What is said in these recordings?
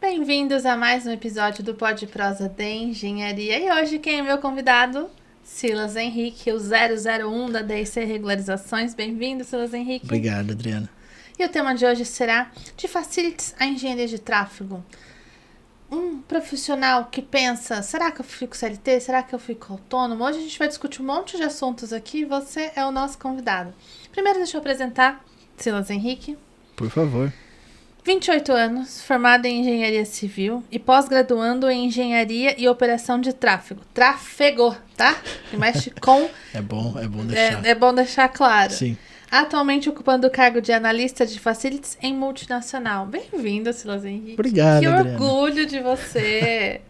Bem-vindos a mais um episódio do Pod Prosa de Engenharia. E hoje quem é meu convidado? Silas Henrique, o 001 da DIC Regularizações. Bem-vindo, Silas Henrique. Obrigado, Adriana. E o tema de hoje será de facilities à engenharia de tráfego. Um profissional que pensa, será que eu fico CLT? Será que eu fico autônomo? Hoje a gente vai discutir um monte de assuntos aqui e você é o nosso convidado. Primeiro deixa eu apresentar Silas Henrique. Por favor. 28 anos, formado em engenharia civil e pós-graduando em engenharia e operação de tráfego. Trafego, tá? Que mexe com... É bom deixar. É bom deixar claro. Sim. Atualmente ocupando o cargo de analista de facilities em multinacional. Bem-vindo, Silas Henrique. Obrigado, Que Adriana. orgulho de você.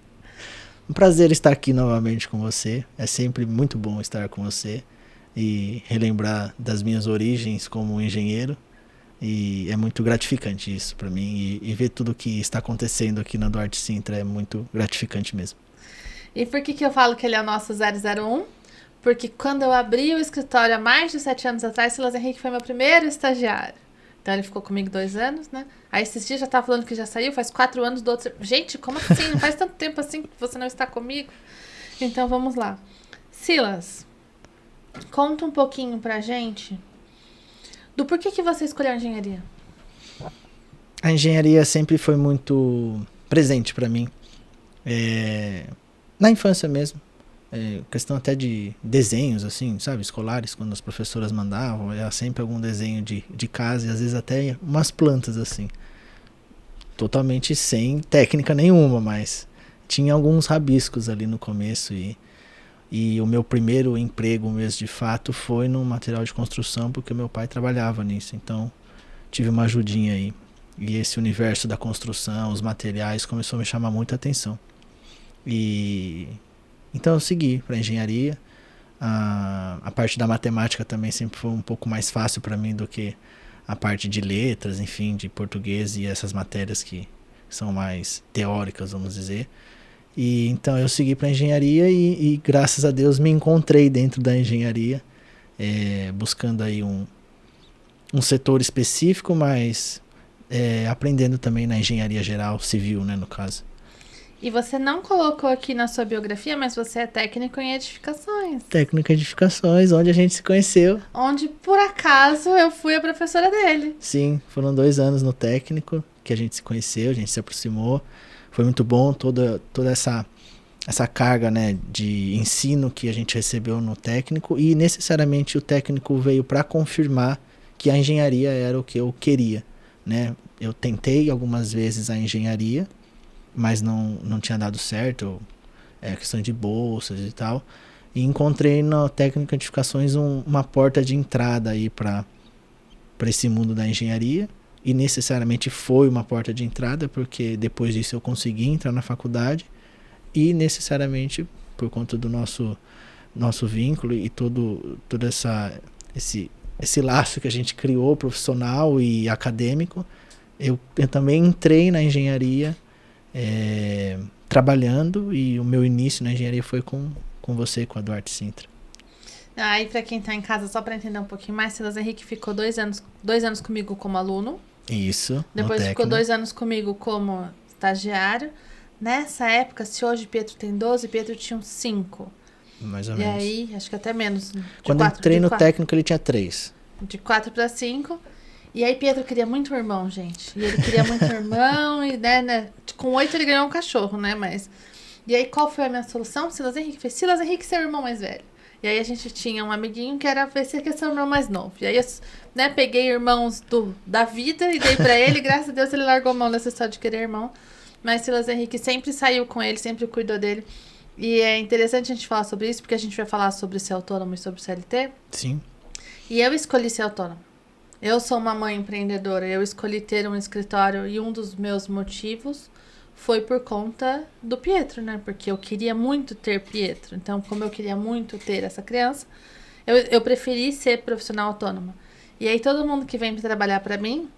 Um prazer estar aqui novamente com você. É sempre muito bom estar com você e relembrar das minhas origens como engenheiro. E é muito gratificante isso para mim. E ver tudo que está acontecendo aqui na Duarte Sintra é muito gratificante mesmo. E por que eu falo que ele é o nosso 001? Porque quando eu abri o escritório há mais de 7 anos atrás, Silas Henrique foi meu primeiro estagiário. Então ele ficou comigo 2 anos, né? Aí esses dias já tava falando que já saiu, faz 4 anos do outro. Gente, como assim? Não faz tanto tempo assim que você não está comigo? Então vamos lá. Silas, conta um pouquinho pra gente do porquê que você escolheu a engenharia. A engenharia sempre foi muito presente para mim. Na infância mesmo. Questão até de desenhos, assim, sabe, escolares, quando as professoras mandavam, era sempre algum desenho de casa e às vezes até umas plantas, assim. Totalmente sem técnica nenhuma, mas tinha alguns rabiscos ali no começo e o meu primeiro emprego mesmo de fato foi no material de construção, porque meu pai trabalhava nisso, então tive uma ajudinha aí. E esse universo da construção, os materiais, começou a me chamar muita atenção. Então eu segui para engenharia. A parte da matemática também sempre foi um pouco mais fácil para mim do que a parte de letras, enfim, de português e essas matérias que são mais teóricas, vamos dizer. E então eu segui para engenharia e graças a Deus me encontrei dentro da engenharia, buscando aí um setor específico, mas aprendendo também na engenharia geral, civil, né, no caso. E você não colocou aqui na sua biografia, mas você é técnico em edificações. Técnico em edificações, onde a gente se conheceu. Onde, por acaso, eu fui a professora dele. Sim, foram 2 anos no técnico que a gente se conheceu, a gente se aproximou. Foi muito bom toda essa carga, né, de ensino que a gente recebeu no técnico, e necessariamente o técnico veio para confirmar que a engenharia era o que eu queria, né? Eu tentei algumas vezes a engenharia, mas não tinha dado certo, questão de bolsas e tal, e encontrei no técnico de edificações uma porta de entrada aí para esse mundo da engenharia. E necessariamente foi uma porta de entrada, porque depois disso eu consegui entrar na faculdade e necessariamente por conta do nosso vínculo e todo esse laço que a gente criou profissional e acadêmico, eu também entrei na engenharia trabalhando, e o meu início na engenharia foi com você, com a Duarte Sintra. Aí, pra quem tá em casa, só pra entender um pouquinho mais, Silas Henrique ficou 2 anos comigo como aluno. Isso. Depois ficou 2 anos comigo como estagiário. Nessa época, se hoje Pietro tem 12, Pietro tinha 5. Mais ou menos. E aí, acho que até menos. Quando eu entrei no técnico, ele tinha 3. De 4 para 5. E aí, Pietro queria muito irmão, gente. E ele queria muito irmão. E, né, com 8 ele ganhou um cachorro, né? Mas... E aí, qual foi a minha solução? Silas Henrique fez Silas Henrique ser o irmão mais velho. E aí a gente tinha um amiguinho que era ver se quer ser o irmão mais novo. E aí eu, né, peguei irmãos da vida e dei pra ele. Graças a Deus ele largou mão dessa história de querer irmão. Mas Silas Henrique sempre saiu com ele, sempre cuidou dele. E é interessante a gente falar sobre isso, porque a gente vai falar sobre ser autônomo e sobre CLT. Sim. E eu escolhi ser autônomo. Eu sou uma mãe empreendedora. Eu escolhi ter um escritório e um dos meus motivos foi por conta do Pietro, né? Porque eu queria muito ter Pietro. Então, como eu queria muito ter essa criança, eu preferi ser profissional autônoma. E aí, todo mundo que vem trabalhar para mim,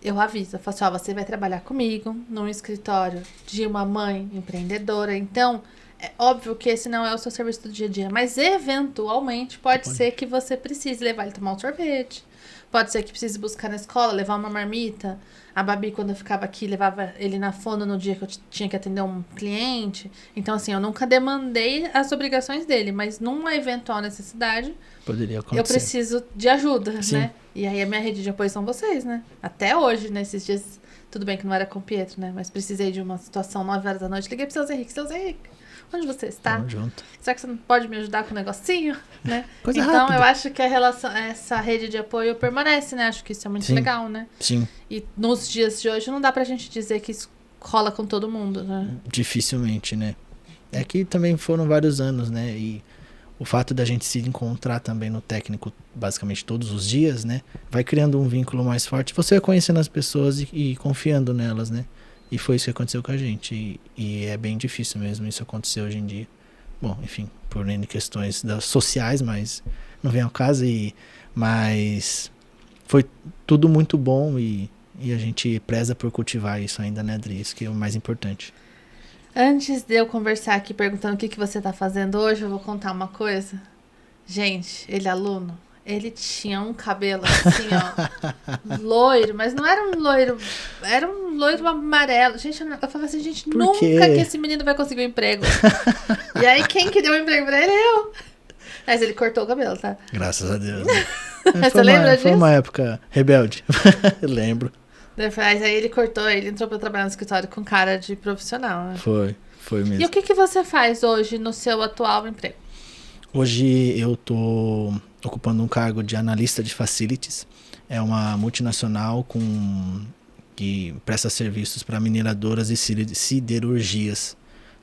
eu aviso. Eu falo assim, você vai trabalhar comigo num escritório de uma mãe empreendedora. Então, é óbvio que esse não é o seu serviço do dia a dia. Mas, eventualmente, pode ser que você precise levar ele tomar um sorvete. Pode ser que precise buscar na escola, levar uma marmita. A Babi, quando eu ficava aqui, levava ele na fono no dia que eu tinha que atender um cliente. Então, assim, eu nunca demandei as obrigações dele, mas numa eventual necessidade, Poderia acontecer. eu preciso de ajuda, Sim. né? E aí a minha rede de apoio são vocês, né? Até hoje, nesses dias, tudo bem que não era com o Pietro, né? Mas precisei de uma situação 9 horas da noite. Liguei pro Silas Henrique. Silas Henrique, onde você está? Tamo junto. Será que você não pode me ajudar com um negocinho? Né? Coisa então, rápida. eu acho que a relação, essa rede de apoio permanece, né? Acho que isso é muito Sim. legal, né? Sim, E nos dias de hoje não dá pra gente dizer que isso rola com todo mundo, né? dificilmente, né? É que também foram vários anos, né? E o fato da gente se encontrar também no técnico basicamente todos os dias, né? Vai criando um vínculo mais forte. Você vai conhecendo as pessoas e confiando nelas, né? E foi isso que aconteceu com a gente. E é bem difícil mesmo isso acontecer hoje em dia. Bom, enfim, por N questões sociais, mas não vem ao caso. Mas foi tudo muito bom e a gente preza por cultivar isso ainda, né, Adri? Isso que é o mais importante. Antes de eu conversar aqui perguntando o que você tá fazendo hoje, eu vou contar uma coisa. Gente, ele é aluno, ele tinha um cabelo assim, ó, loiro, mas não era um loiro, era um loiro amarelo. Gente, eu falava assim, gente, Por nunca quê? que esse menino vai conseguir um emprego. E aí, quem que deu um emprego pra ele? Eu. Mas ele cortou o cabelo, tá? Graças a Deus. Você lembra disso? Foi uma época rebelde. Eu lembro. Mas aí ele cortou, ele entrou pra trabalhar no escritório com cara de profissional, né? Foi mesmo. E o que você faz hoje no seu atual emprego? Hoje eu tô ocupando um cargo de analista de facilities. É uma multinacional que presta serviços para mineradoras e siderurgias.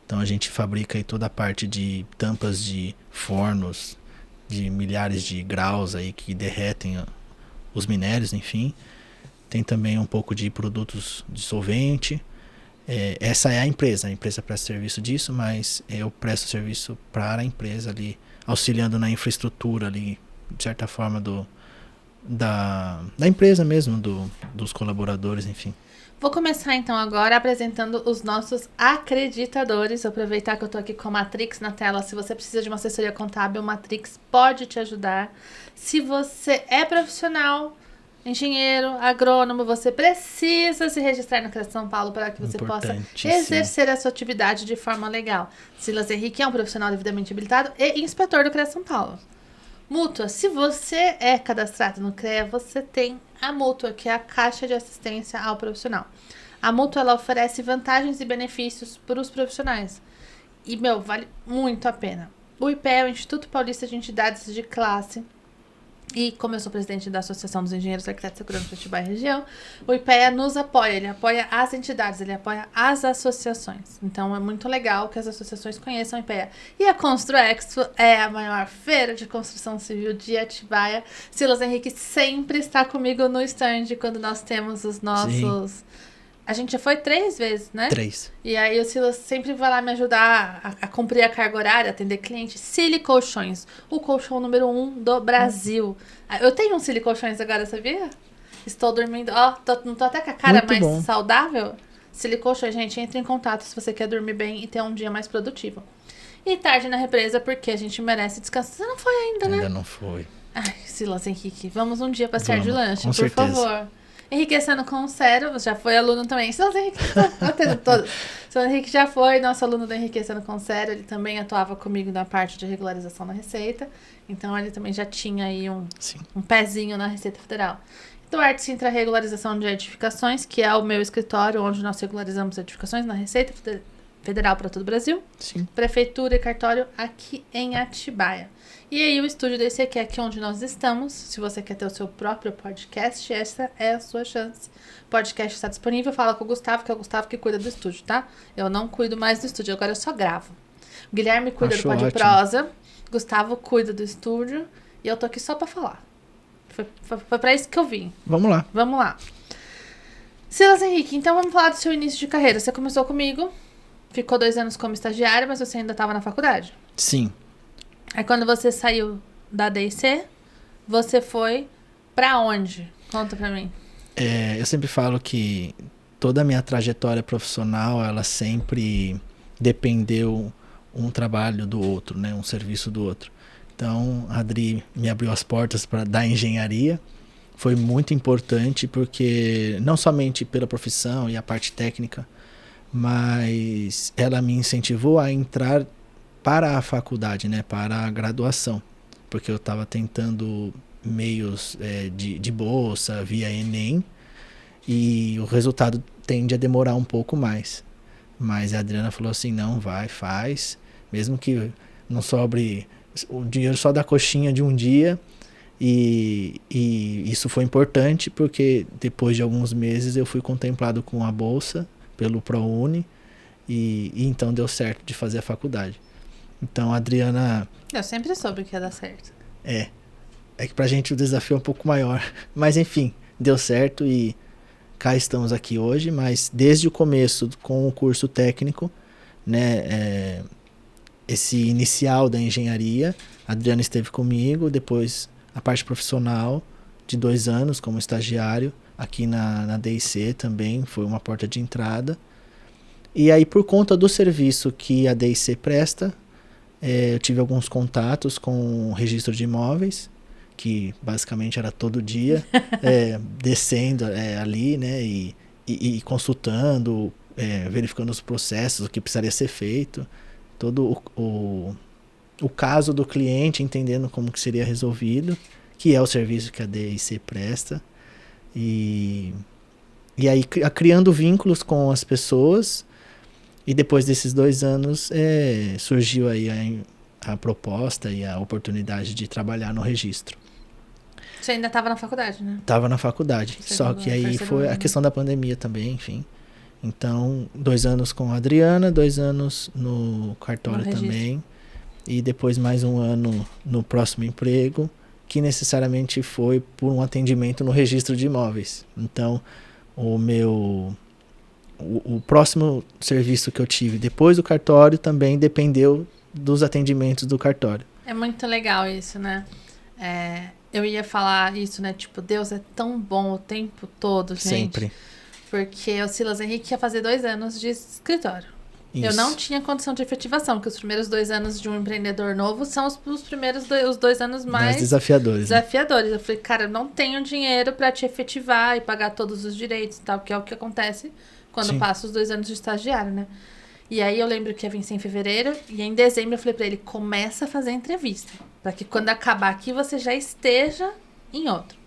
Então a gente fabrica aí toda a parte de tampas de fornos de milhares de graus aí que derretem os minérios, enfim. Tem também um pouco de produtos de solvente. Essa é a empresa presta serviço disso, mas eu presto serviço para a empresa ali, auxiliando na infraestrutura ali, de certa forma da empresa mesmo, dos colaboradores, enfim. Vou começar então agora apresentando os nossos acreditadores. Vou aproveitar que eu tô aqui com a Matrix na tela. Se você precisa de uma assessoria contábil, Matrix pode te ajudar. Se você é profissional, engenheiro, agrônomo, você precisa se registrar no CREA São Paulo para que você possa exercer a sua atividade de forma legal. Silas Henrique é um profissional devidamente habilitado e inspetor do CREA São Paulo. Mútua, se você é cadastrado no CREA, você tem a Mútua, que é a Caixa de Assistência ao Profissional. A Mútua, ela oferece vantagens e benefícios para os profissionais. E, vale muito a pena. O IPE é o Instituto Paulista de Entidades de Classe. E como eu sou presidente da Associação dos Engenheiros Arquitetos e Segurança de Atibaia e Região, o IPEA nos apoia, ele apoia as entidades, ele apoia as associações. Então é muito legal que as associações conheçam o IPEA. E a ConstruExpo é a maior feira de construção civil de Atibaia. Silas Henrique sempre está comigo no stand quando nós temos os nossos... Sim. A gente já foi 3 vezes, né? 3. E aí o Silas sempre vai lá me ajudar a cumprir a carga horária, atender cliente. Cili Colchões, o colchão número 1 do Brasil. Eu tenho um Cili Colchões agora, sabia? Estou dormindo, não tô até com a cara muito mais bom. Saudável. Cili Colchões, gente, entre em contato se você quer dormir bem e ter um dia mais produtivo. E tarde na represa, porque a gente merece descanso. Você não foi ainda, né? Ainda não foi. Ai, Silas Henrique, vamos um dia passear de lanche, com por certeza. Favor. Enriquecendo com Cero, já foi aluno também. Silas Henrique, Silas Henrique já foi nosso aluno do Enriquecendo com Cero. Ele também atuava comigo na parte de regularização da Receita. Então ele também já tinha aí um pezinho na Receita Federal. Duarte Sintra Regularização de Edificações, que é o meu escritório onde nós regularizamos edificações na Receita Federal para todo o Brasil. Sim. Prefeitura e cartório aqui em Atibaia. E aí o estúdio desse aqui é aqui onde nós estamos. Se você quer ter o seu próprio podcast, essa é a sua chance. O podcast está disponível. Fala com o Gustavo, que é o Gustavo que cuida do estúdio, tá? Eu não cuido mais do estúdio, agora eu só gravo. O Guilherme cuida do Pod Prosa. Gustavo cuida do estúdio. E eu tô aqui só pra falar. Foi pra isso que eu vim. Vamos lá. Silas Henrique, então vamos falar do seu início de carreira. Você começou comigo, ficou 2 anos como estagiário, mas você ainda estava na faculdade. Sim. Aí quando você saiu da D&C, você foi pra onde? Conta pra mim. Eu sempre falo que toda a minha trajetória profissional, ela sempre dependeu um trabalho do outro, né? Um serviço do outro. Então, a Adri me abriu as portas da engenharia foi muito importante porque não somente pela profissão e a parte técnica, mas ela me incentivou a entrar para a faculdade, né, para a graduação, porque eu estava tentando meios de bolsa via Enem e o resultado tende a demorar um pouco mais. Mas a Adriana falou assim, não, vai, faz, mesmo que não sobre o dinheiro só da coxinha de um dia. E isso foi importante porque depois de alguns meses eu fui contemplado com a bolsa pelo ProUni e então deu certo de fazer a faculdade. Então a Adriana... Eu sempre soube que ia dar certo. É que pra gente o desafio é um pouco maior. Mas enfim, deu certo e cá estamos aqui hoje, mas desde o começo com o curso técnico, né, esse inicial da engenharia, a Adriana esteve comigo, depois a parte profissional de 2 anos como estagiário, aqui na DIC também foi uma porta de entrada. E aí por conta do serviço que a DIC presta, eu tive alguns contatos com o registro de imóveis, que basicamente era todo dia, descendo ali, né, e consultando, verificando os processos, o que precisaria ser feito, todo o caso do cliente, entendendo como que seria resolvido, que é o serviço que a DIC presta, e aí criando vínculos com as pessoas, e depois desses 2 anos surgiu aí a proposta e a oportunidade de trabalhar no registro. Você ainda estava na faculdade, né? Estava na faculdade, só que aí foi a questão da pandemia também, enfim. Então, 2 anos com a Adriana, 2 anos no cartório também, e depois mais 1 ano no próximo emprego, que necessariamente foi por um atendimento no registro de imóveis. Então, o próximo serviço que eu tive depois do cartório também dependeu dos atendimentos do cartório. É muito legal isso, né? Eu ia falar isso, né? Tipo, Deus é tão bom o tempo todo, gente. Sempre. Porque o Silas Henrique ia fazer 2 anos de escritório. Isso. Eu não tinha condição de efetivação, porque os primeiros 2 anos de um empreendedor novo são os primeiros os 2 anos mais desafiadores. Né? Eu falei, cara, eu não tenho dinheiro pra te efetivar e pagar todos os direitos e tal, que é o que acontece quando passa os 2 anos de estagiário, né? E aí eu lembro que ia vencer em fevereiro, e em dezembro eu falei pra ele, começa a fazer entrevista, pra que quando acabar aqui você já esteja em outro.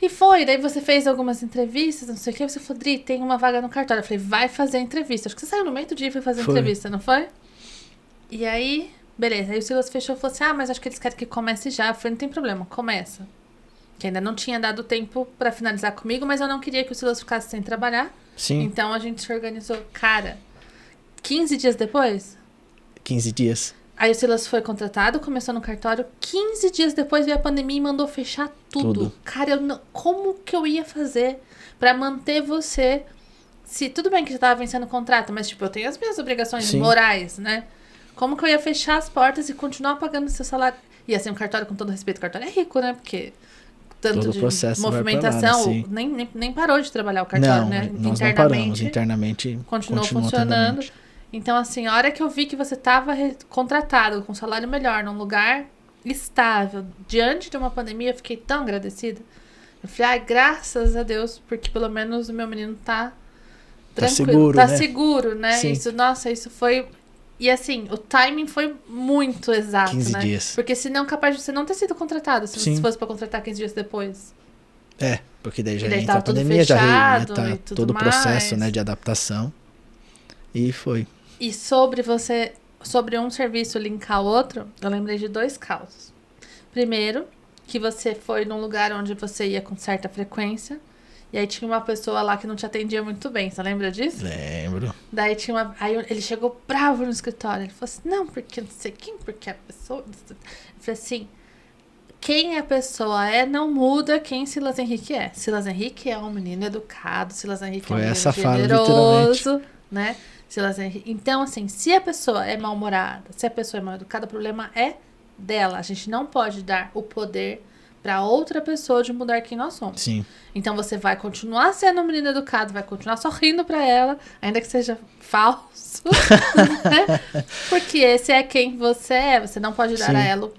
E foi, daí você fez algumas entrevistas, não sei o que, você falou, Dri, tem uma vaga no cartório. Eu falei, vai fazer entrevista. Acho que você saiu no meio do dia e foi fazer entrevista, não foi? E aí, beleza, aí o Silas fechou e falou assim, mas acho que eles querem que comece já. Eu falei, não tem problema, começa. Que ainda não tinha dado tempo pra finalizar comigo, mas eu não queria que o Silas ficasse sem trabalhar. Sim. Então a gente se organizou. Cara, 15 dias depois? 15 dias. Aí o Silas foi contratado, começou no cartório. 15 dias depois veio a pandemia e mandou fechar tudo. Cara, como que eu ia fazer pra manter você? Se tudo bem que já tava vencendo o contrato, mas tipo, eu tenho as minhas obrigações morais, né? Como que eu ia fechar as portas e continuar pagando o seu salário? E assim, um cartório, com todo respeito, o cartório é rico, né? Porque tanto todo de processo movimentação, lá, né? nem parou de trabalhar o cartório, não, né? Nós não paramos, internamente continuou funcionando. Então, assim, a hora que eu vi que você estava contratado com um salário melhor, num lugar estável, diante de uma pandemia, eu fiquei tão agradecida. Eu falei, graças a Deus, porque pelo menos o meu menino tá tranquilo, tá seguro, né? Sim. Isso foi... E assim, o timing foi muito exato, 15 né? dias. Porque senão capaz de você não ter sido contratado, se você fosse pra contratar 15 dias depois. Porque daí já entra a pandemia, fechado, já ia todo o processo, né, de adaptação. E foi. E sobre um serviço linkar o outro, eu lembrei de 2 casos. Primeiro, que você foi num lugar onde você ia com certa frequência, e aí tinha uma pessoa lá que não te atendia muito bem. Você lembra disso? Lembro. Daí aí ele chegou bravo no escritório. Ele falou assim, não, porque não sei quem, porque a pessoa... Eu falei assim, quem a pessoa não muda quem Silas Henrique é. Silas Henrique é um menino educado, Silas Henrique é um menino generoso, né? Silas Henrique. Então, assim, se a pessoa é mal-humorada, se a pessoa é mal-educada, o problema é dela. A gente não pode dar o poder para outra pessoa de mudar quem nós somos. Sim. Então você vai continuar sendo um menino educado, vai continuar sorrindo para ela, ainda que seja falso, né? Porque esse é quem você é. Você não pode dar a ela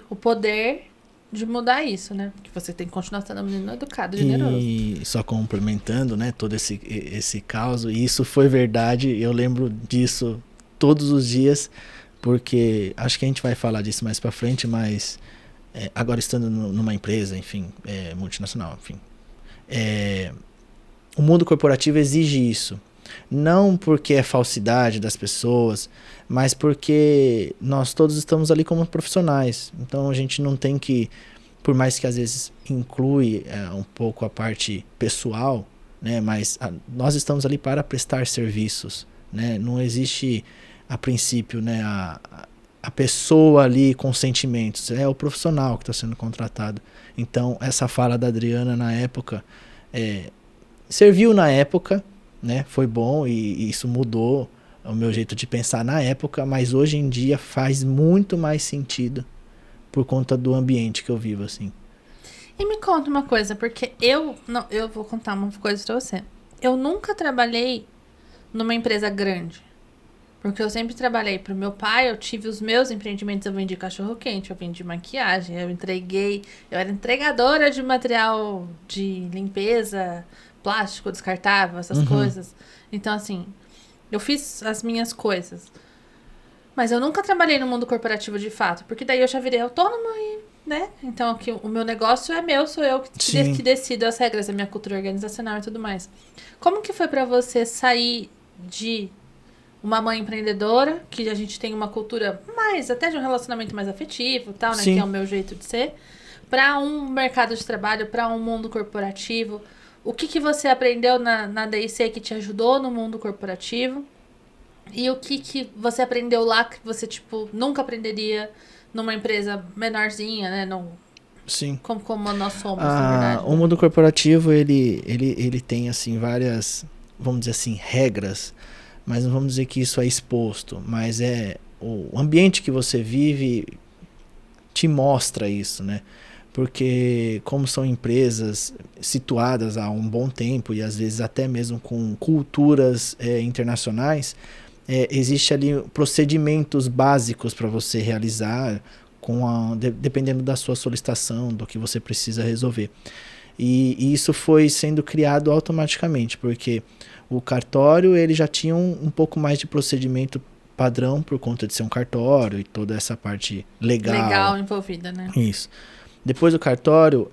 o poder de mudar isso, né? Porque você tem que continuar sendo um menino educado, generoso. E só complementando, né, todo esse caos, e isso foi verdade, eu lembro disso todos os dias, porque acho que a gente vai falar disso mais pra frente, mas agora estando numa empresa, enfim, multinacional, enfim, o mundo corporativo exige isso. Não porque é falsidade das pessoas, mas porque nós todos estamos ali como profissionais. Então a gente não tem que, por mais que às vezes inclui um pouco a parte pessoal, né, mas nós estamos ali para prestar serviços, né? Não existe a princípio, né, a pessoa ali com sentimentos, é o profissional que está sendo contratado. Então essa fala da Adriana na época serviu na época, né? Foi bom e isso mudou o meu jeito de pensar na época, mas hoje em dia faz muito mais sentido por conta do ambiente que eu vivo, assim. E me conta uma coisa, porque eu vou contar uma coisa pra você. Eu nunca trabalhei numa empresa grande. Porque eu sempre trabalhei pro meu pai, eu tive os meus empreendimentos, eu vendi cachorro-quente, eu vendi maquiagem, eu era entregadora de material de limpeza, plástico descartável, essas coisas. Então, assim, eu fiz as minhas coisas. Mas eu nunca trabalhei no mundo corporativo de fato, porque daí eu já virei autônoma e, né? Então, o meu negócio é meu, sou eu que decido as regras, a minha cultura organizacional e tudo mais. Como que foi pra você sair de uma mãe empreendedora, que a gente tem uma cultura mais, até de um relacionamento mais afetivo, tal, né? Sim. Que é o meu jeito de ser. Para um mercado de trabalho, para um mundo corporativo. O que você aprendeu na DIC que te ajudou no mundo corporativo? E o que você aprendeu lá que você, tipo, nunca aprenderia numa empresa menorzinha, né? Sim. Como nós somos, na verdade. O mundo corporativo, ele tem, assim, várias, vamos dizer assim, regras, mas não vamos dizer que isso é exposto, mas o ambiente que você vive te mostra isso, né? Porque como são empresas situadas há um bom tempo e às vezes até mesmo com culturas internacionais, existe ali procedimentos básicos para você realizar dependendo da sua solicitação, do que você precisa resolver. E isso foi sendo criado automaticamente, porque o cartório ele já tinha um pouco mais de procedimento padrão por conta de ser um cartório e toda essa parte legal envolvida, né? Isso. Depois do cartório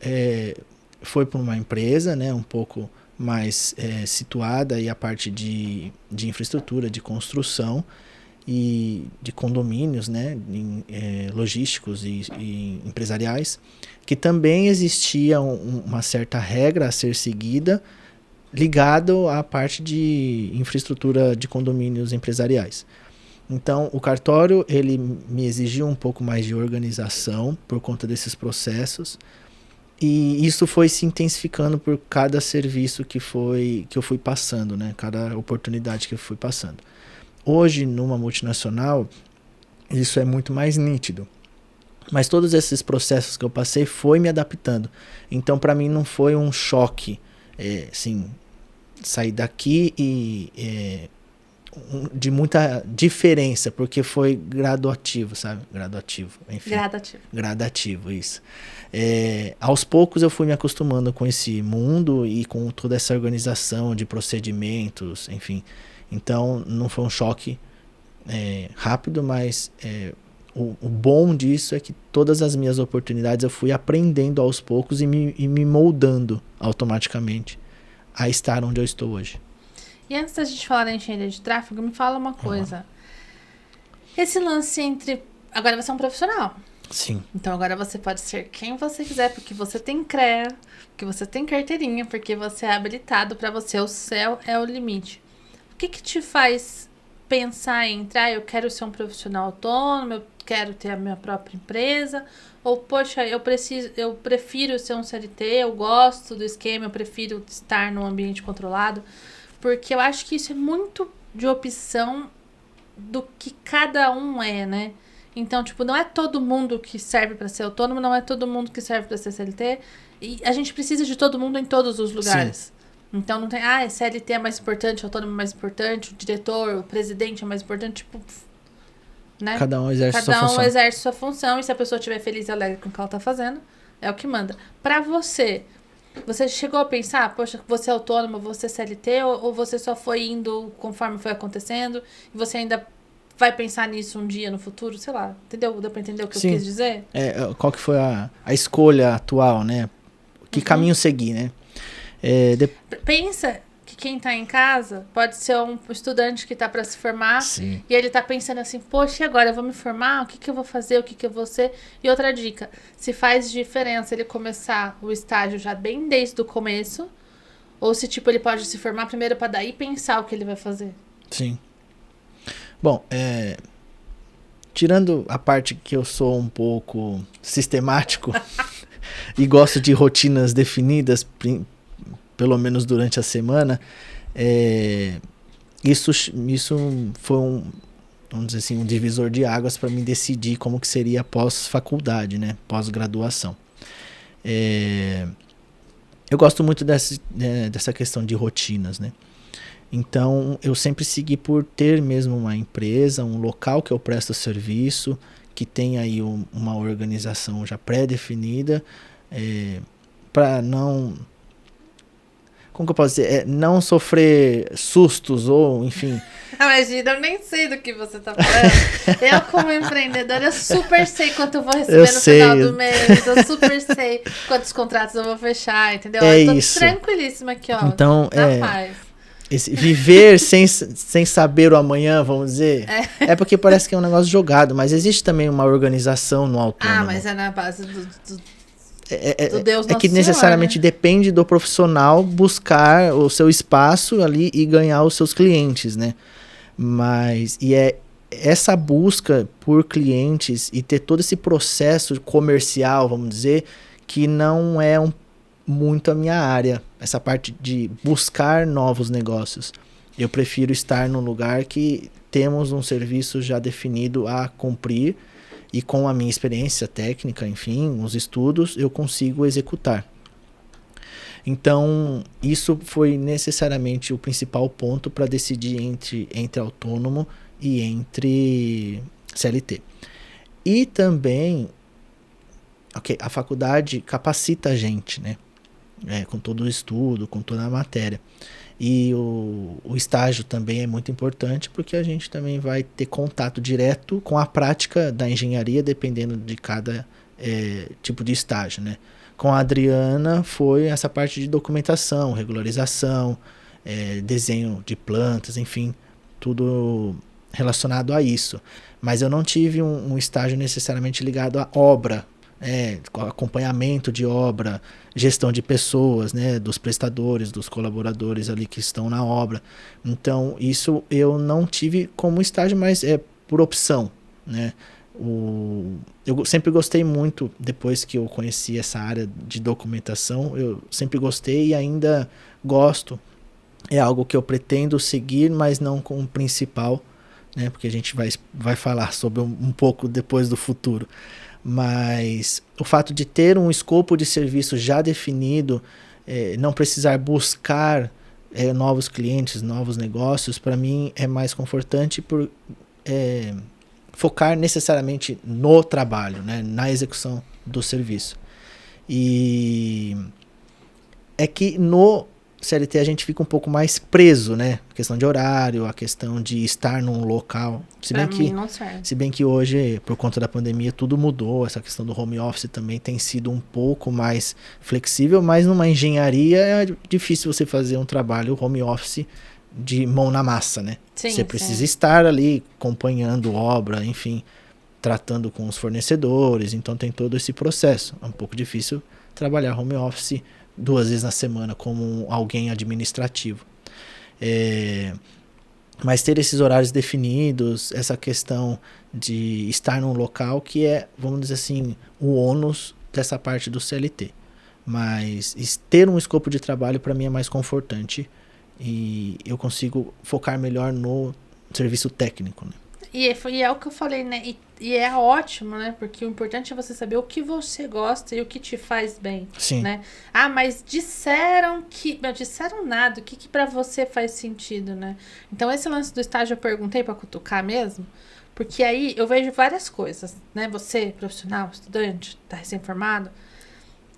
foi para uma empresa, né, um pouco mais situada e a parte de infraestrutura, de construção e de condomínios, né, logísticos e empresariais, que também existia uma certa regra a ser seguida ligado à parte de infraestrutura de condomínios empresariais. Então, o cartório, ele me exigiu um pouco mais de organização por conta desses processos, e isso foi se intensificando por cada serviço que eu fui passando, né? Cada oportunidade que eu fui passando. Hoje, numa multinacional, isso é muito mais nítido. Mas todos esses processos que eu passei foi me adaptando. Então, para mim, não foi um choque, assim, sair daqui de muita diferença, porque foi graduativo, sabe? Enfim. Gradativo, isso. Aos poucos eu fui me acostumando com esse mundo e com toda essa organização de procedimentos, enfim. Então, não foi um choque rápido, mas o bom disso é que todas as minhas oportunidades eu fui aprendendo aos poucos e me moldando automaticamente a estar onde eu estou hoje. E antes da gente falar da engenharia de tráfego, me fala uma coisa. Esse lance entre... Agora você é um profissional. Sim. Então agora você pode ser quem você quiser, porque você tem CREA, porque você tem carteirinha, porque você é habilitado, para você o céu é o limite. O que te faz pensar em entrar, eu quero ser um profissional autônomo, eu quero ter a minha própria empresa, ou poxa, eu prefiro ser um CLT, eu gosto do esquema, eu prefiro estar num ambiente controlado, porque eu acho que isso é muito de opção do que cada um né? Então, tipo, não é todo mundo que serve para ser autônomo, não é todo mundo que serve para ser CLT, e a gente precisa de todo mundo em todos os lugares. Sim. Então não tem, CLT é mais importante, autônomo é mais importante, o diretor, o presidente é mais importante, tipo, né? Cada um exerce sua função. Cada um exerce sua função, e se a pessoa estiver feliz e alegre com o que ela tá fazendo, É o que manda. Pra você, você chegou a pensar, poxa, você é autônomo, você é CLT, ou você só foi indo conforme foi acontecendo e você ainda vai pensar nisso um dia no futuro? Sei lá, entendeu? Deu pra entender o que eu Sim. quis dizer? Qual que foi a escolha atual, né? Que caminho seguir, né? Pensa que quem tá em casa pode ser um estudante que tá para se formar. Sim. E ele tá pensando assim, poxa, e agora eu vou me formar? O que que eu vou fazer? O que que eu vou ser? E outra dica, se faz diferença ele começar o estágio já bem desde o começo, ou se tipo ele pode se formar primeiro para daí pensar o que ele vai fazer. Sim. Bom, tirando a parte que eu sou um pouco sistemático e gosto de rotinas definidas, pelo menos durante a semana, isso foi vamos dizer assim, um divisor de águas para mim decidir como que seria pós-faculdade, né? Pós-graduação. Eu gosto muito dessa questão de rotinas, né? Então, eu sempre segui por ter mesmo uma empresa, um local que eu presto serviço, que tem aí uma organização já pré-definida, para não... Como que eu posso dizer? Não sofrer sustos ou, enfim... Imagina, eu nem sei do que você tá falando. Eu, como empreendedora, eu super sei quanto eu vou receber no final do mês. Eu super sei quantos contratos eu vou fechar, entendeu? Eu tô isso. Tranquilíssima aqui, ó. Então, na paz. Viver sem saber o amanhã, vamos dizer, é porque parece que é um negócio jogado, mas existe também uma organização no autônomo. Ah, mas é na base do Deus Nosso É que necessariamente Senhor, né? depende do profissional buscar o seu espaço ali e ganhar os seus clientes, né? Essa busca por clientes e ter todo esse processo comercial, vamos dizer, que não é muito a minha área, essa parte de buscar novos negócios. Eu prefiro estar num lugar que temos um serviço já definido a cumprir e com a minha experiência técnica, enfim, os estudos, eu consigo executar. Então, isso foi necessariamente o principal ponto para decidir entre autônomo e entre CLT. E também, a faculdade capacita a gente, né? Com todo o estudo, com toda a matéria. E o estágio também é muito importante porque a gente também vai ter contato direto com a prática da engenharia, dependendo de cada tipo de estágio, né? Com a Adriana foi essa parte de documentação, regularização, desenho de plantas, enfim, tudo relacionado a isso. Mas eu não tive um estágio necessariamente ligado à obra, acompanhamento de obra, gestão de pessoas, né, dos prestadores, dos colaboradores ali que estão na obra. Então, isso eu não tive como estágio, mas é por opção, né? Eu sempre gostei muito, depois que eu conheci essa área de documentação, eu sempre gostei e ainda gosto. É algo que eu pretendo seguir, mas não como principal, né? Porque a gente vai falar sobre um pouco depois do futuro. Mas o fato de ter um escopo de serviço já definido, não precisar buscar novos clientes, novos negócios, para mim é mais confortante por focar necessariamente no trabalho, né, na execução do serviço. E é que no CLT a gente fica um pouco mais preso, né? A questão de horário, a questão de estar num local. Se bem que hoje, por conta da pandemia, tudo mudou. Essa questão do home office também tem sido um pouco mais flexível, mas numa engenharia é difícil você fazer um trabalho home office de mão na massa, né? Sim, você precisa estar ali acompanhando obra, enfim, tratando com os fornecedores, então tem todo esse processo. É um pouco difícil trabalhar home office 2 vezes na semana como alguém administrativo. Mas ter esses horários definidos, essa questão de estar num local que vamos dizer assim, o ônus dessa parte do CLT. Mas ter um escopo de trabalho para mim é mais confortante e eu consigo focar melhor no serviço técnico, né? E é o que eu falei, né? E é ótimo, né? Porque o importante é você saber o que você gosta e o que te faz bem. Sim. Né? Ah, mas disseram que... Não disseram nada. O que pra você faz sentido, né? Então, esse lance do estágio eu perguntei pra cutucar mesmo. Porque aí eu vejo várias coisas, né? Você, profissional, estudante, tá recém-formado.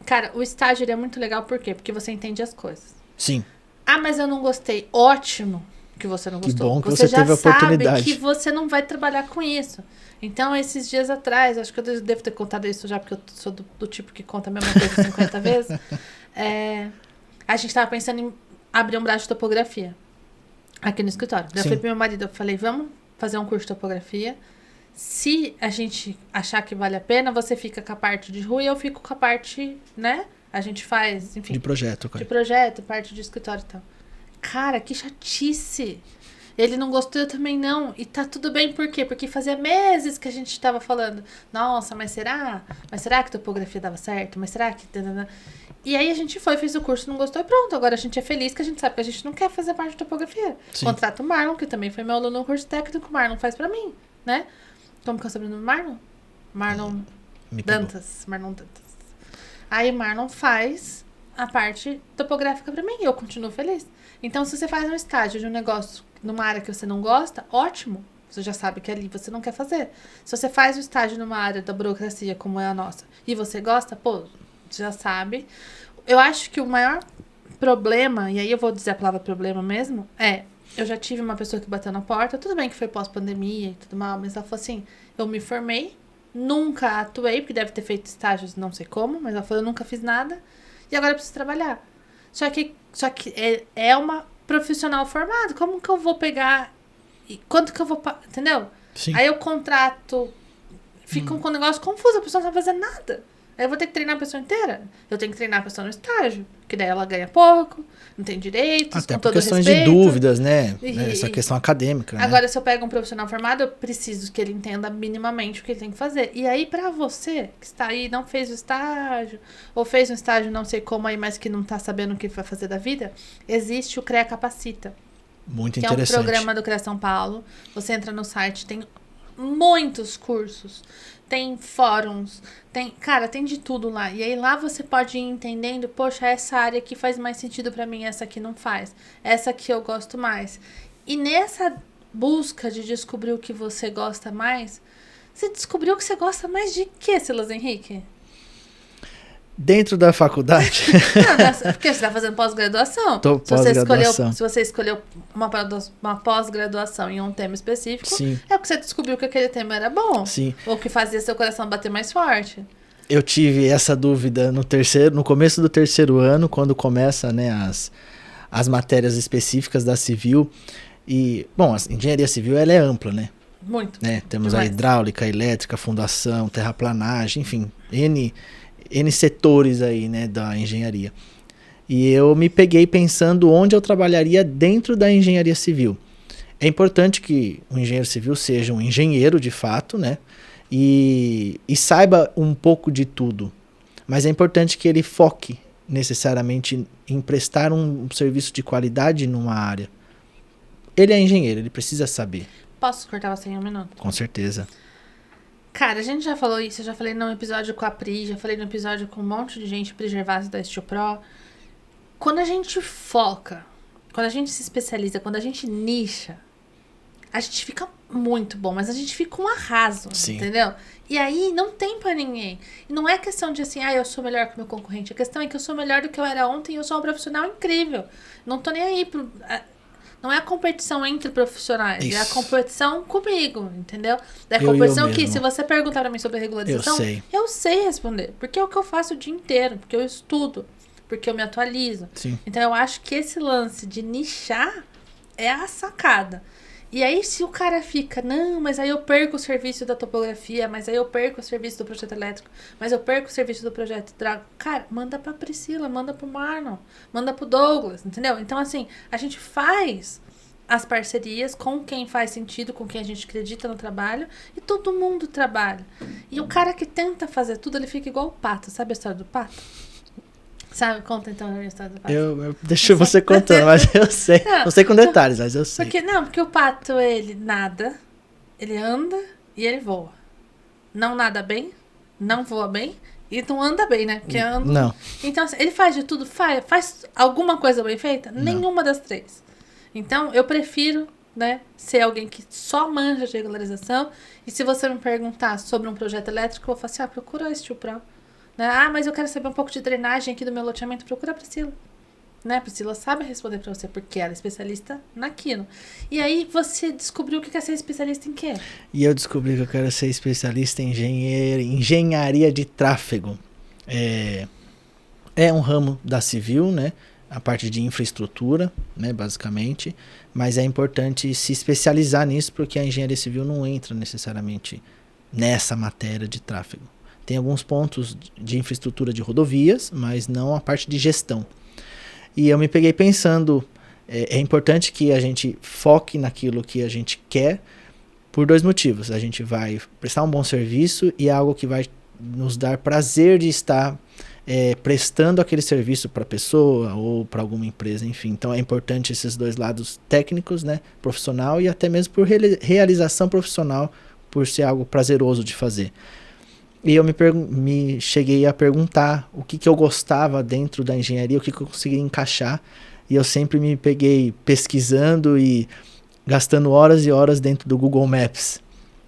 Cara, o estágio ele é muito legal, por quê? Porque você entende as coisas. Sim. Ah, mas eu não gostei. Ótimo que você não Que gostou. bom que você você já teve a sabe oportunidade. que você não vai trabalhar com isso. Então, esses dias atrás, acho que eu devo ter contado isso já, porque eu sou do tipo que conta a mesma coisa 50 vezes. A gente tava pensando em abrir um braço de topografia aqui no escritório. Daí eu Sim. falei pro meu marido, eu falei, vamos fazer um curso de topografia. Se a gente achar que vale a pena, você fica com a parte de rua e eu fico com a parte, né? A gente faz, enfim. De projeto, cara. De projeto, parte de escritório e tal. Cara, que chatice. Ele não gostou, eu também não. E tá tudo bem, por quê? Porque fazia meses que a gente tava falando. Nossa, mas será? Mas será que topografia dava certo? Mas será que... E aí a gente foi, fez o curso, não gostou e pronto. Agora a gente é feliz que a gente sabe que a gente não quer fazer parte de topografia. Sim. Contrata o Marlon, que também foi meu aluno no curso técnico. O Marlon faz pra mim, né? Como que é o sobrenome do Marlon? Marlon Me pegou. Dantas. Marlon Dantas. Aí o Marlon faz a parte topográfica pra mim e eu continuo feliz. Então, se você faz um estágio de um negócio numa área que você não gosta, ótimo. Você já sabe que ali você não quer fazer. Se você faz um estágio numa área da burocracia, como é a nossa, e você gosta, pô, você já sabe. Eu acho que o maior problema, e aí eu vou dizer a palavra problema mesmo, eu já tive uma pessoa que bateu na porta, tudo bem que foi pós-pandemia e tudo mal, mas ela falou assim, eu me formei, nunca atuei, porque deve ter feito estágios, não sei como, mas ela falou, eu nunca fiz nada, e agora eu preciso trabalhar. Só que é uma profissional formada, como que eu vou pegar, e quanto que eu vou, entendeu? Sim. Aí eu contrato, fica com um negócio confuso, a pessoa não tá fazendo nada. Aí eu vou ter que treinar a pessoa inteira. Eu tenho que treinar a pessoa no estágio, que daí ela ganha pouco, não tem direitos, Até com por todo questões respeito. de dúvidas, né? E- Essa questão acadêmica, né? Agora, se eu pego um profissional formado, eu preciso que ele entenda minimamente o que ele tem que fazer. E aí, pra você, que está aí, não fez o estágio, ou fez um estágio não sei como aí, mas que não tá sabendo o que vai fazer da vida, existe o CREA Capacita. Muito Que é um interessante. programa do CREA São Paulo. Você entra no site, tem muitos cursos, tem fóruns, tem de tudo lá. E aí lá você pode ir entendendo, poxa, essa área aqui faz mais sentido pra mim, essa aqui não faz. Essa aqui eu gosto mais. E nessa busca de descobrir o que você gosta mais, você descobriu que você gosta mais de quê, Silas Henrique? Dentro da faculdade, Não, porque você tá fazendo pós-graduação. Tô pós-graduação. Se você escolheu uma pós-graduação em um tema específico, Sim. é porque você descobriu que aquele tema era bom. Sim. Ou que fazia seu coração bater mais forte. Eu tive essa dúvida no começo do terceiro ano, quando começa, né, as matérias específicas da civil. E, bom, a engenharia civil ela é ampla, né? Muito. Né? Temos Demais. a hidráulica, a elétrica, a fundação, terraplanagem, enfim, N setores aí, né, da engenharia. E eu me peguei pensando onde eu trabalharia dentro da engenharia civil. É importante que o engenheiro civil seja um engenheiro de fato, né? E saiba um pouco de tudo. Mas é importante que ele foque necessariamente em prestar um serviço de qualidade numa área. Ele é engenheiro, ele precisa saber. Posso cortar você em um minuto? Com certeza. Cara, a gente já falou isso, eu já falei no episódio com a Pri, já falei no episódio com um monte de gente, Pri Gervásio da Steel Pro. Quando a gente foca, quando a gente se especializa, quando a gente nicha, a gente fica muito bom, mas a gente fica um arraso, Sim. entendeu? E aí não tem pra ninguém. E não é questão de assim, eu sou melhor que meu concorrente. A questão é que eu sou melhor do que eu era ontem e eu sou um profissional incrível. Não tô nem aí não é a competição entre profissionais, é a Isso. competição comigo, entendeu? É a Eu competição que, mesmo. se você perguntar pra mim sobre a regularização, eu sei responder. Porque é o que eu faço o dia inteiro, porque eu estudo, porque eu me atualizo. Sim. Então eu acho que esse lance de nichar é a sacada. E aí, se o cara fica, não, mas aí eu perco o serviço da topografia, mas aí eu perco o serviço do projeto elétrico, mas eu perco o serviço do projeto hidráulico. Cara, manda pra Priscila, manda pro Marlon, manda pro Douglas, entendeu? Então, assim, a gente faz as parcerias com quem faz sentido, com quem a gente acredita no trabalho, e todo mundo trabalha. E o cara que tenta fazer tudo, ele fica igual o pato. Sabe a história do pato? Sabe? Conta então a minha história do pato. Deixa você contando, mas eu sei. Não sei com detalhes, mas eu sei. Porque o pato, ele nada, ele anda e ele voa. Não nada bem, não voa bem e não anda bem, né? Porque anda... Não. Então, assim, ele faz de tudo, faz alguma coisa bem feita? Não. Nenhuma das três. Então, eu prefiro, né, ser alguém que só manja de regularização. E se você me perguntar sobre um projeto elétrico, eu vou falar assim, procura a Steel Pro. Né? Ah, mas eu quero saber um pouco de drenagem aqui do meu loteamento. Procura a Priscila. Né? A Priscila sabe responder pra você, porque ela é especialista naquilo. E aí você descobriu o que é ser especialista em quê? E eu descobri que eu quero ser especialista em engenharia de tráfego. É um ramo da civil, né? A parte de infraestrutura, né, basicamente, mas é importante se especializar nisso porque a engenharia civil não entra necessariamente nessa matéria de tráfego. Tem alguns pontos de infraestrutura de rodovias, mas não a parte de gestão. E eu me peguei pensando, é importante que a gente foque naquilo que a gente quer por dois motivos. A gente vai prestar um bom serviço e é algo que vai nos dar prazer de estar prestando aquele serviço para a pessoa ou para alguma empresa, enfim. Então é importante esses dois lados técnicos, né, profissional e até mesmo por realização profissional, por ser algo prazeroso de fazer. E eu me cheguei a perguntar o que eu gostava dentro da engenharia, o que eu conseguia encaixar, e eu sempre me peguei pesquisando e gastando horas e horas dentro do Google Maps.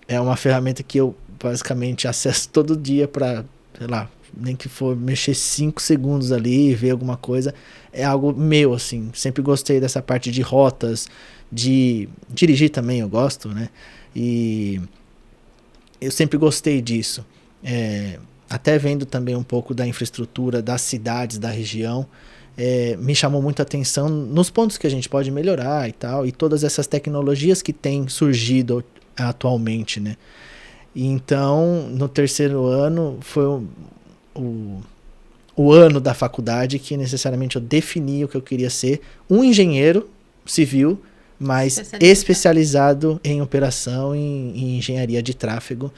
É uma ferramenta que eu basicamente acesso todo dia para, sei lá, nem que for mexer 5 segundos ali e ver alguma coisa, é algo meu, assim. Sempre gostei dessa parte de rotas, de dirigir também eu gosto, né? E eu sempre gostei disso. Até vendo também um pouco da infraestrutura das cidades, da região, me chamou muita atenção nos pontos que a gente pode melhorar e tal, e todas essas tecnologias que têm surgido atualmente, né? E então, no terceiro ano, foi o ano da faculdade que necessariamente eu defini o que eu queria ser, um engenheiro civil, mas especializado em operação em engenharia de tráfego,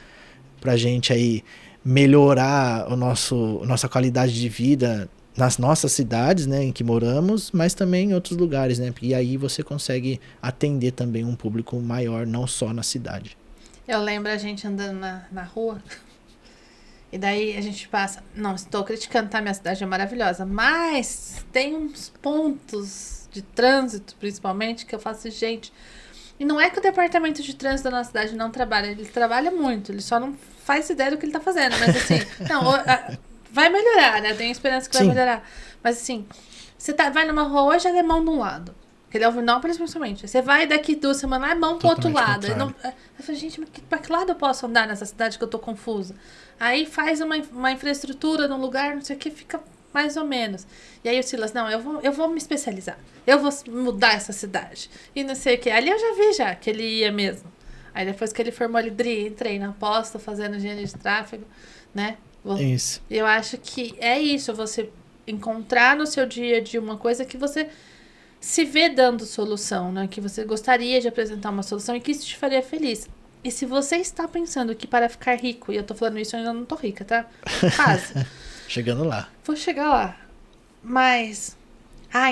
para a gente aí melhorar nossa qualidade de vida nas nossas cidades, né, em que moramos, mas também em outros lugares, né? E aí você consegue atender também um público maior, não só na cidade. Eu lembro a gente andando na rua, e daí a gente passa... Não, estou criticando, tá? Minha cidade é maravilhosa, mas tem uns pontos de trânsito, principalmente, que eu faço, gente... E não é que o departamento de trânsito da nossa cidade não trabalha, ele trabalha muito, ele só não faz ideia do que ele tá fazendo, mas assim... não, vai melhorar, né? Eu tenho esperança que vai melhorar. Mas assim, você vai numa rua hoje, é mão de um lado. Ele é Alvinópolis, principalmente. Você vai daqui 2 semanas, é mão pro outro lado. Eu falei, gente, mas pra que lado eu posso andar nessa cidade que eu tô confusa? Aí faz uma infraestrutura num lugar, não sei o que, fica mais ou menos. E aí o Silas, não, eu vou me especializar. Eu vou mudar essa cidade. E não sei o que. Ali eu já vi que ele ia mesmo. Aí depois que ele formou, ele entrei na aposta, fazendo engenharia de tráfego, né? Isso. Eu acho que é isso, você encontrar no seu dia a dia uma coisa que você se vê dando solução, né? Que você gostaria de apresentar uma solução e que isso te faria feliz. E se você está pensando que para ficar rico, e eu tô falando isso, eu ainda não tô rica, tá? Quase. Chegando lá. Vou chegar lá. Mas...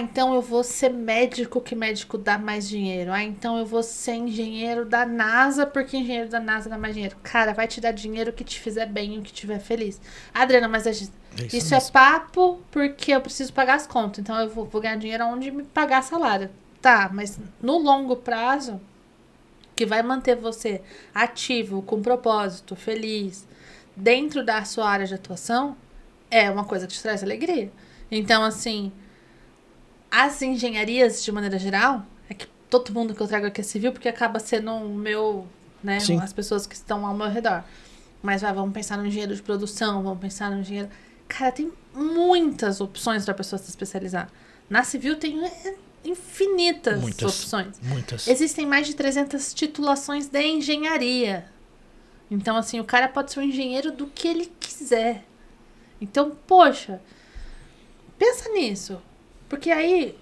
então eu vou ser médico, que médico dá mais dinheiro. Então eu vou ser engenheiro da NASA, porque engenheiro da NASA dá mais dinheiro. Cara, vai te dar dinheiro que te fizer bem, o que te tiver feliz. Adriana, mas isso é papo porque eu preciso pagar as contas. Então eu vou ganhar dinheiro onde me pagar salário. Tá, mas no longo prazo, que vai manter você ativo, com propósito, feliz, dentro da sua área de atuação, é uma coisa que te traz alegria. Então, assim... As engenharias, de maneira geral, é que todo mundo que eu trago aqui é civil, porque acaba sendo o meu, né, Sim. as pessoas que estão ao meu redor. Mas vamos pensar no engenheiro de produção, vamos pensar no engenheiro... Cara, tem muitas opções para a pessoa se especializar. Na civil tem infinitas opções. Muitas. Existem mais de 300 titulações de engenharia. Então, assim, o cara pode ser um engenheiro do que ele quiser. Então, poxa, pensa nisso. Porque aí...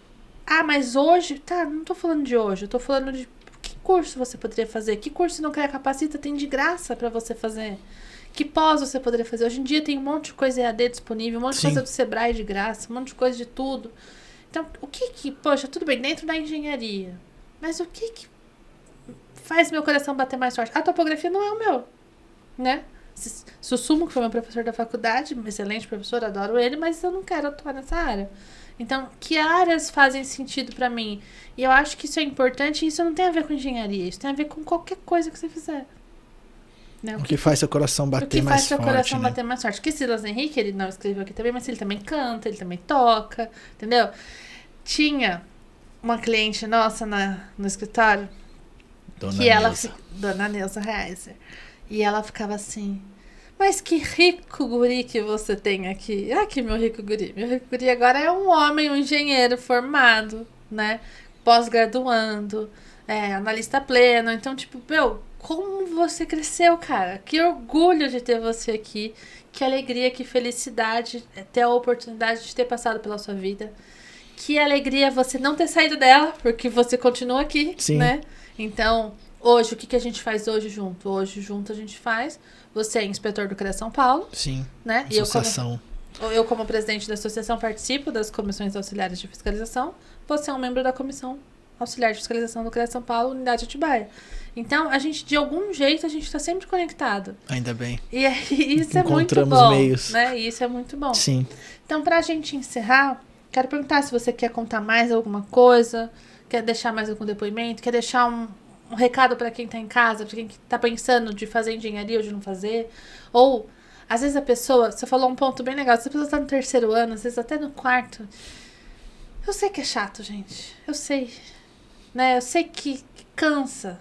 mas hoje... Tá, não tô falando de hoje. Eu tô falando de... Que curso você poderia fazer? Que curso Não Cria Capacita tem de graça pra você fazer? Que pós você poderia fazer? Hoje em dia tem um monte de coisa EAD disponível. Um monte de coisa do Sebrae de graça. Um monte de coisa de tudo. Então, o que... Poxa, tudo bem, dentro da engenharia. Mas o que faz meu coração bater mais forte? A topografia não é o meu. Né? Sussumo, que foi meu professor da faculdade. Excelente professor, adoro ele. Mas eu não quero atuar nessa área. Então, que áreas fazem sentido pra mim? E eu acho que isso é importante e isso não tem a ver com engenharia. Isso tem a ver com qualquer coisa que você fizer. Né? O que faz seu coração O bater que mais faz seu forte, coração né? bater mais forte. Porque Silas Henrique, ele não escreveu aqui também, mas ele também canta, ele também toca, entendeu? Tinha uma cliente nossa no escritório Dona que ela... Neuza. Dona Neuza Reiser. E ela ficava assim... Mas que rico guri que você tem aqui. Aqui, meu rico guri. Meu rico guri agora é um homem, um engenheiro formado, né? Pós-graduando, analista pleno. Então, tipo, meu, como você cresceu, cara? Que orgulho de ter você aqui. Que alegria, que felicidade ter a oportunidade de ter passado pela sua vida. Que alegria você não ter saído dela, porque você continua aqui, Sim. né? Então, hoje, o que a gente faz hoje junto? Hoje, junto, a gente faz... Você é inspetor do CREA São Paulo. Sim. Né? Associação. Eu, como presidente da associação, participo das comissões auxiliares de fiscalização. Você é um membro da comissão auxiliar de fiscalização do CREA São Paulo, unidade Atibaia. Então, a gente, de algum jeito, a gente está sempre conectado. Ainda bem. E isso é muito Encontramos bom. meios. Né? E isso é muito bom. Sim. Então, pra gente encerrar, quero perguntar se você quer contar mais alguma coisa, quer deixar mais algum depoimento, quer deixar um recado para quem tá em casa, para quem tá pensando de fazer engenharia ou de não fazer. Ou, às vezes a pessoa... Você falou um ponto bem legal. Se a pessoa tá no 3º ano, às vezes até no 4º. Eu sei que é chato, gente. Eu sei. Né? Eu sei que cansa.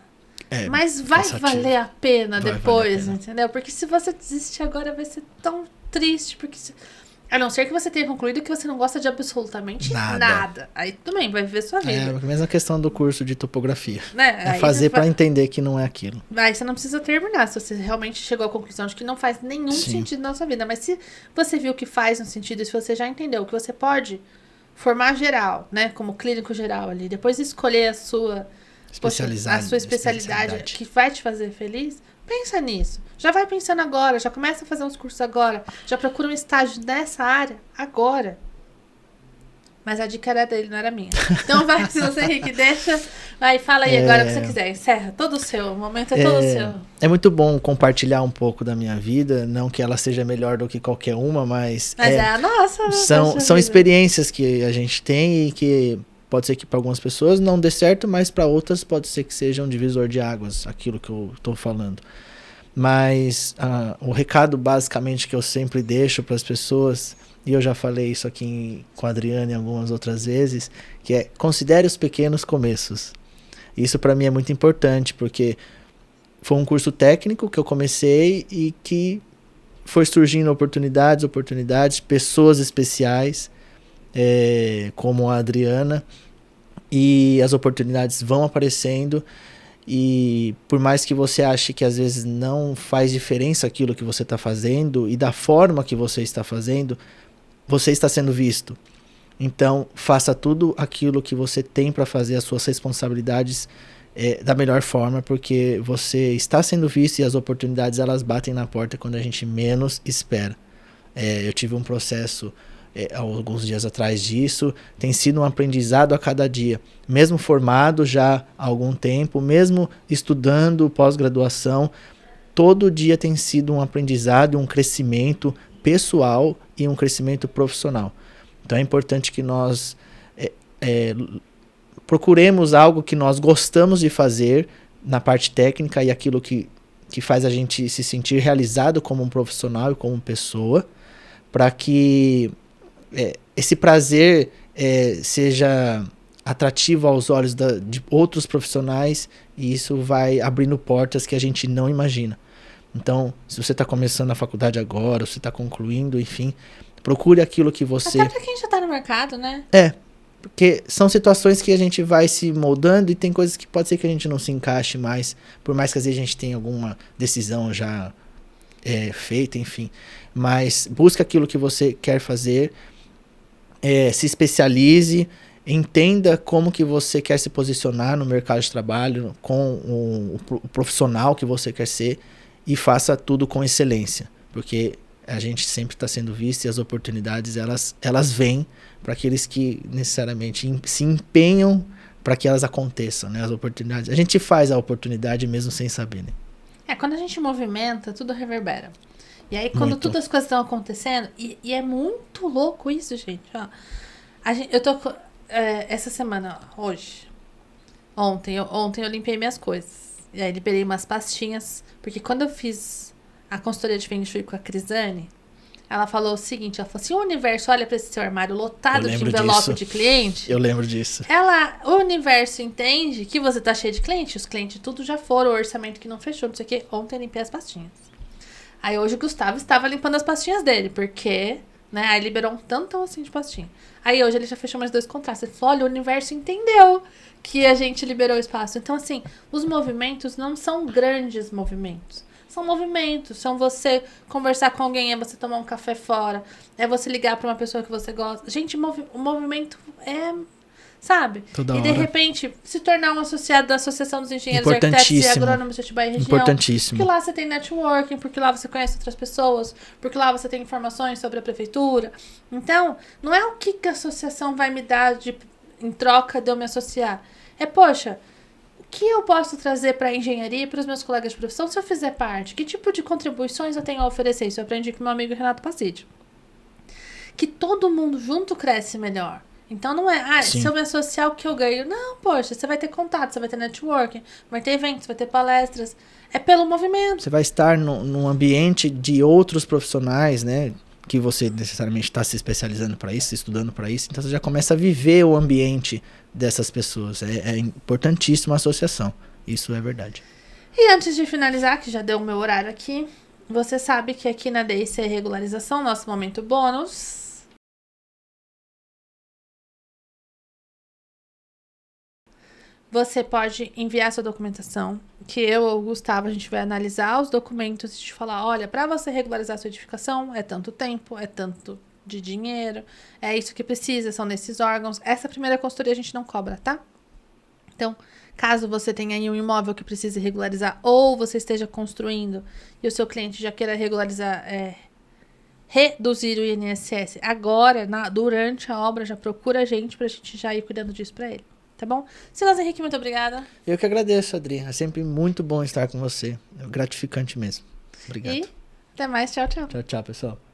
Mas vai valer a pena depois, entendeu? Porque se você desistir agora, vai ser tão triste. Porque a não ser que você tenha concluído que você não gosta de absolutamente nada. Aí também vai viver sua vida. É a mesma questão do curso de topografia. Né? É fazer para entender que não é aquilo. Aí você não precisa terminar, se você realmente chegou à conclusão de que não faz nenhum sentido na sua vida. Mas se você viu que faz um sentido, e se você já entendeu que você pode formar geral, né? Como clínico geral ali, depois escolher a sua especialidade que vai te fazer feliz, pensa nisso. Já vai pensando agora, já começa a fazer uns cursos agora, já procura um estágio nessa área agora. Mas a dica era dele, não era minha. Então vai, se você, Henrique, deixa. Vai, fala aí agora o que você quiser. Encerra, todo seu. O momento é todo seu. É muito bom compartilhar um pouco da minha vida. Não que ela seja melhor do que qualquer uma, mas é a nossa, né? São experiências que a gente tem e que pode ser que para algumas pessoas não dê certo, mas para outras pode ser que seja um divisor de águas, aquilo que eu estou falando. Mas o recado basicamente que eu sempre deixo para as pessoas, e eu já falei isso aqui com a Adriana algumas outras vezes, que é: considere os pequenos começos. Isso para mim é muito importante, porque foi um curso técnico que eu comecei e que foi surgindo oportunidades, pessoas especiais, como a Adriana, e as oportunidades vão aparecendo. E por mais que você ache que às vezes não faz diferença aquilo que você está fazendo e da forma que você está fazendo, você está sendo visto. Então, faça tudo aquilo que você tem para fazer, as suas responsabilidades da melhor forma, porque você está sendo visto e as oportunidades elas batem na porta quando a gente menos espera. Eu tive um processo alguns dias atrás disso, tem sido um aprendizado a cada dia, mesmo formado já há algum tempo, mesmo estudando pós-graduação, todo dia tem sido um aprendizado, um crescimento pessoal e um crescimento profissional. Então é importante que nós procuremos algo que nós gostamos de fazer na parte técnica e aquilo que faz a gente se sentir realizado como um profissional e como pessoa, para que esse prazer seja atrativo aos olhos de outros profissionais, e isso vai abrindo portas que a gente não imagina. Então, se você está começando a faculdade agora, se está concluindo, enfim, procure aquilo que você... Até para quem já está no mercado, né? Porque são situações que a gente vai se moldando e tem coisas que pode ser que a gente não se encaixe mais, por mais que às vezes a gente tenha alguma decisão já feita, enfim. Mas busca aquilo que você quer fazer, se especialize, entenda como que você quer se posicionar no mercado de trabalho, com o profissional que você quer ser, e faça tudo com excelência, porque a gente sempre está sendo visto e as oportunidades elas vêm para aqueles que necessariamente se empenham para que elas aconteçam, né? As oportunidades, a gente faz a oportunidade mesmo sem saber, né? Quando a gente movimenta, tudo reverbera. E aí, quando todas as coisas estão acontecendo, e é muito louco isso, gente. Ó, eu tô essa semana, ontem eu limpei minhas coisas. E aí liberei umas pastinhas, porque quando eu fiz a consultoria de Feng Shui com a Crisane, ela falou o seguinte, ela falou assim, o universo olha para esse seu armário lotado de envelope de cliente. Eu lembro disso. O universo entende que você tá cheio de cliente, os clientes tudo já foram, o orçamento que não fechou, não sei o quê. Ontem eu limpei as pastinhas. Aí hoje o Gustavo estava limpando as pastinhas dele, porque, né, aí liberou um tantão assim de pastinha. Aí hoje ele já fechou mais 2 contratos. Ele falou, olha, o universo entendeu que a gente liberou o espaço. Então, assim, os movimentos não são grandes movimentos. São movimentos, são você conversar com alguém, é você tomar um café fora, é você ligar pra uma pessoa que você gosta. Gente, o movimento é, sabe? Toda e de hora. repente, se tornar um associado da Associação dos Engenheiros e Arquitetos e Agrônomos de Atibaia e região. Importantíssimo. Porque lá você tem networking, porque lá você conhece outras pessoas, porque lá você tem informações sobre a prefeitura. Então, não é o que a associação vai me dar em troca de eu me associar. É, poxa, o que eu posso trazer para a engenharia e para os meus colegas de profissão se eu fizer parte? Que tipo de contribuições eu tenho a oferecer? Isso eu aprendi com meu amigo Renato Passidi. Que todo mundo junto cresce melhor. Então não é, se eu me associar, o que eu ganho? Não, poxa, você vai ter contato, você vai ter networking, vai ter eventos, vai ter palestras. É pelo movimento. Você vai estar num ambiente de outros profissionais, né? Que você necessariamente está se especializando para isso, estudando para isso. Então você já começa a viver o ambiente dessas pessoas. É importantíssima a associação. Isso é verdade. E antes de finalizar, que já deu o meu horário aqui, você sabe que aqui na DIC Regularização, nosso momento bônus, você pode enviar sua documentação, que eu ou o Gustavo, a gente vai analisar os documentos e te falar, olha, para você regularizar a sua edificação, é tanto tempo, é tanto de dinheiro, é isso que precisa, são nesses órgãos. Essa primeira consultoria a gente não cobra, tá? Então, caso você tenha aí um imóvel que precise regularizar ou você esteja construindo e o seu cliente já queira regularizar, reduzir o INSS agora, durante a obra, já procura a gente pra gente já ir cuidando disso pra ele. Tá bom? Silas Henrique, muito obrigada. Eu que agradeço, Adri. É sempre muito bom estar com você. É gratificante mesmo. Obrigado. E até mais. Tchau, tchau. Tchau, tchau, pessoal.